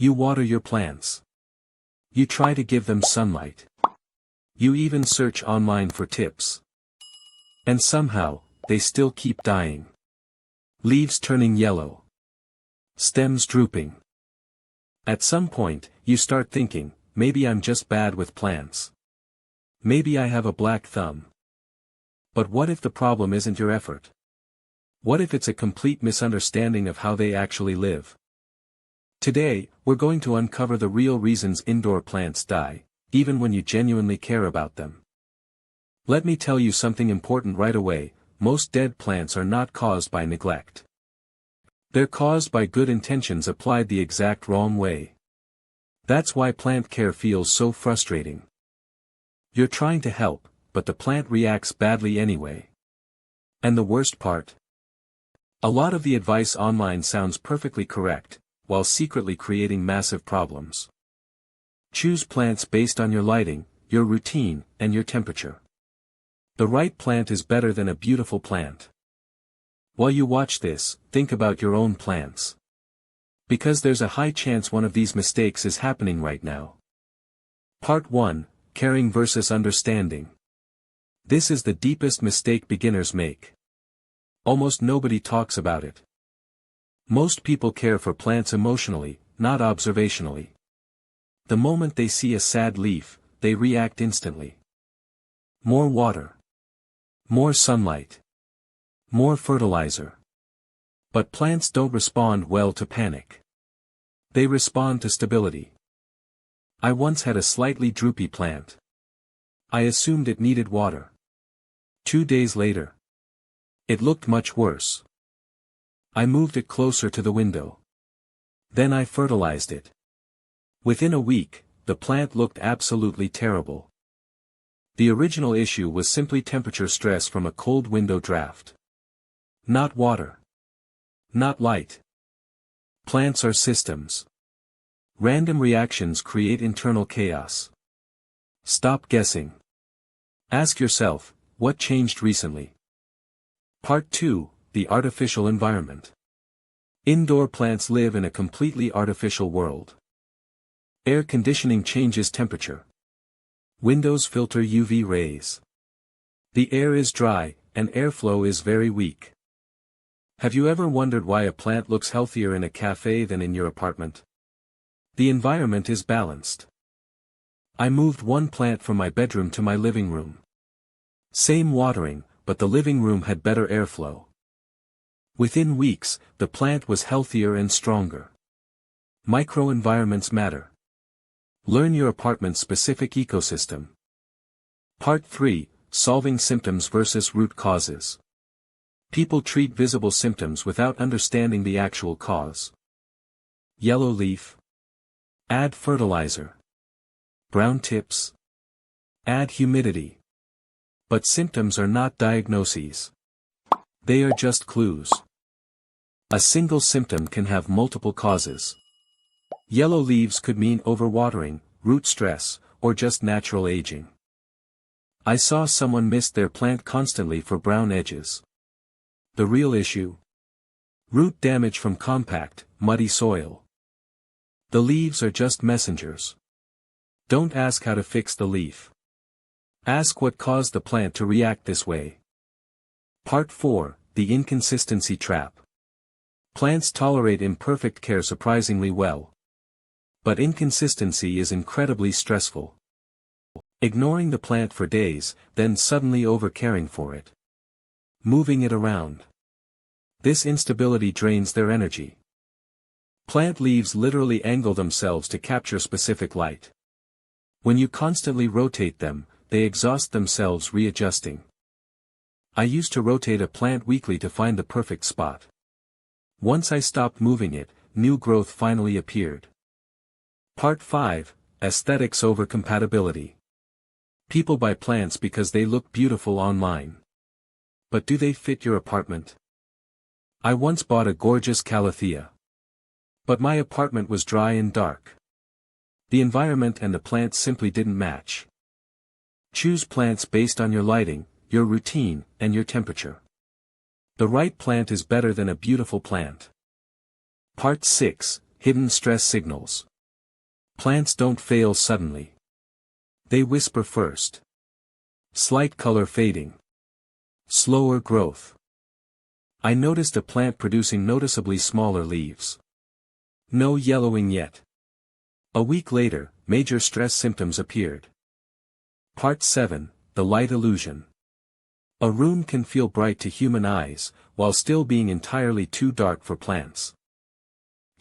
You water your plants. You try to give them sunlight. You even search online for tips. And somehow, they still keep dying. Leaves turning yellow. Stems drooping. At some point, you start thinking, maybe I'm just bad with plants. Maybe I have a black thumb. But what if the problem isn't your effort? What if it's a complete misunderstanding of how they actually live? Today, we're going to uncover the real reasons indoor plants die, even when you genuinely care about them. Let me tell you something important right away: most dead plants are not caused by neglect. They're caused by good intentions applied the exact wrong way. That's why plant care feels so frustrating. You're trying to help, but the plant reacts badly anyway. And the worst part? A lot of the advice online sounds perfectly correct, while secretly creating massive problems. Choose plants based on your lighting, your routine, and your temperature. The right plant is better than a beautiful plant. While you watch this, think about your own plants. Because there's a high chance one of these mistakes is happening right now. Part 1: Caring versus Understanding. This is the deepest mistake beginners make. Almost nobody talks about it. Most people care for plants emotionally, not observationally. The moment they see a sad leaf, they react instantly. More water. More sunlight. More fertilizer. But plants don't respond well to panic. They respond to stability. I once had a slightly droopy plant. I assumed it needed water. 2 days later, it looked much worse. I moved it closer to the window. Then I fertilized it. Within a week, the plant looked absolutely terrible. The original issue was simply temperature stress from a cold window draft. Not water. Not light. Plants are systems. Random reactions create internal chaos. Stop guessing. Ask yourself, what changed recently? Part 2: The Artificial Environment. Indoor plants live in a completely artificial world. Air conditioning changes temperature. Windows filter UV rays. The air is dry, and airflow is very weak. Have you ever wondered why a plant looks healthier in a cafe than in your apartment? The environment is balanced. I moved one plant from my bedroom to my living room. Same watering, but the living room had better airflow. Within weeks, the plant was healthier and stronger. Microenvironments matter. Learn your apartment's specific ecosystem. Part 3: Solving Symptoms versus Root Causes. People treat visible symptoms without understanding the actual cause. Yellow leaf. Add fertilizer. Brown tips. Add humidity. But symptoms are not diagnoses. They are just clues. A single symptom can have multiple causes. Yellow leaves could mean overwatering, root stress, or just natural aging. I saw someone mist their plant constantly for brown edges. The real issue? Root damage from compact, muddy soil. The leaves are just messengers. Don't ask how to fix the leaf. Ask what caused the plant to react this way. Part 4: The Inconsistency Trap. Plants tolerate imperfect care surprisingly well. But inconsistency is incredibly stressful. Ignoring the plant for days, then suddenly over-caring for it. Moving it around. This instability drains their energy. Plant leaves literally angle themselves to capture specific light. When you constantly rotate them, they exhaust themselves readjusting. I used to rotate a plant weekly to find the perfect spot. Once I stopped moving it, new growth finally appeared. Part 5: Aesthetics over Compatibility. People buy plants because they look beautiful online. But do they fit your apartment? I once bought a gorgeous calathea. But my apartment was dry and dark. The environment and the plants simply didn't match. Choose plants based on your lighting, your routine, and your temperature. The right plant is better than a beautiful plant. Part 6: Hidden stress signals. Plants don't fail suddenly. They whisper first. Slight color fading. Slower growth. I noticed a plant producing noticeably smaller leaves. No yellowing yet. A week later, major stress symptoms appeared. Part 7, The Light Illusion. A room can feel bright to human eyes, while still being entirely too dark for plants.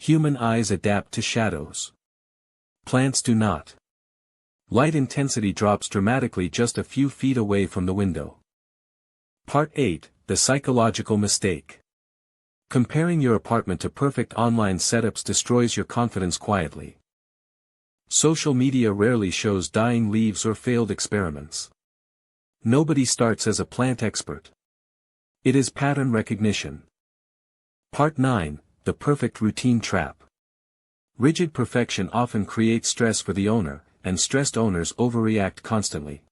Human eyes adapt to shadows. Plants do not. Light intensity drops dramatically just a few feet away from the window. Part 8, The Psychological Mistake. Comparing your apartment to perfect online setups destroys your confidence quietly. Social media rarely shows dying leaves or failed experiments. Nobody starts as a plant expert. It is pattern recognition. Part 9, The Perfect Routine Trap. Rigid perfection often creates stress for the owner, and stressed owners overreact constantly.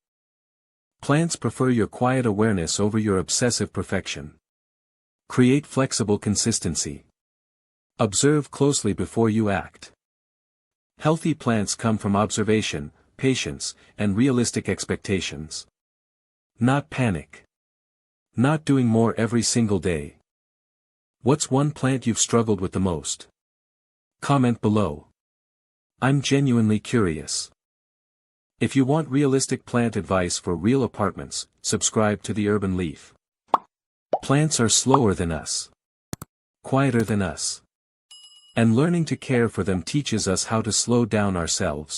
Plants prefer your quiet awareness over your obsessive perfection. Create flexible consistency. Observe closely before you act. Healthy plants come from observation, patience, and realistic expectations. Not panic. Not doing more every single day. What's one plant you've struggled with the most? Comment below. I'm genuinely curious. If you want realistic plant advice for real apartments, subscribe to the Urban Leaf. Plants are slower than us. Quieter than us. And learning to care for them teaches us how to slow down ourselves.